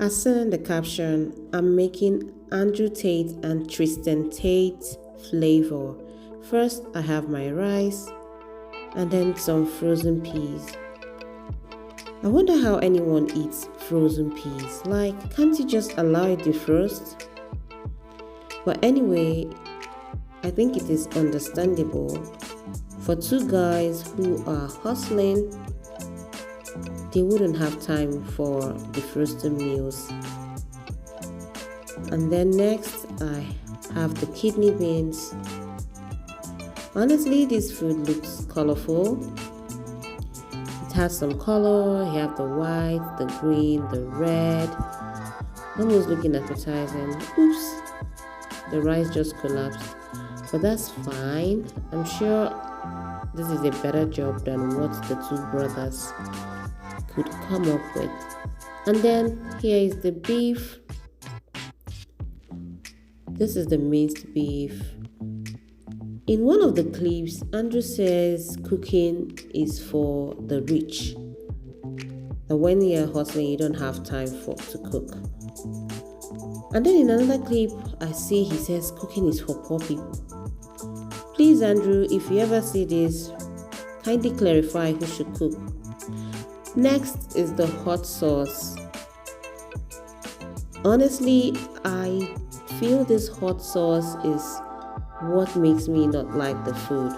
As seen in the caption, I'm making Andrew Tate and Tristan Tate flavor. First, I have my rice and then some frozen peas. I wonder how anyone eats frozen peas. Like, can't you just allow it to defrost? But anyway, I think it is understandable for two guys who are hustling. They wouldn't have time for defrosting meals. And then next, I have the kidney beans. Honestly, this food looks colorful. It has some color. You have the white, the green, the red. Almost looking appetizing. Oops, the rice just collapsed. But that's fine. I'm sure this is a better job than what the two brothers could come up with. And then here is the beef. This is the minced beef. In one of the clips, Andrew says cooking is for the rich. That when you're hustling, you don't have time to cook. And then in another clip, I see he says cooking is for poor people. Please, Andrew, if you ever see this, kindly clarify who should cook. Next is the hot sauce. Honestly, I feel this hot sauce is what makes me not like the food.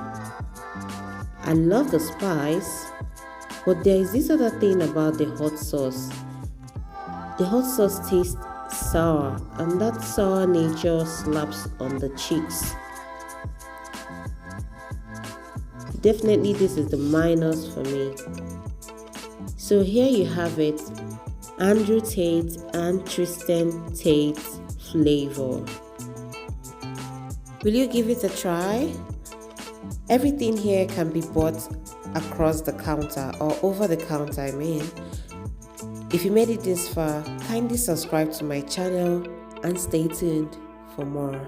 I love the spice, but there is this other thing about the hot sauce. The hot sauce tastes sour, and that sour nature slaps on the cheeks. Definitely this is the minus for me. So here you have it, Andrew Tate and Tristan Tate flavor. Will you give it a try? Everything here can be bought across the counter or over the counter, I mean. If you made it this far, kindly subscribe to my channel and stay tuned for more.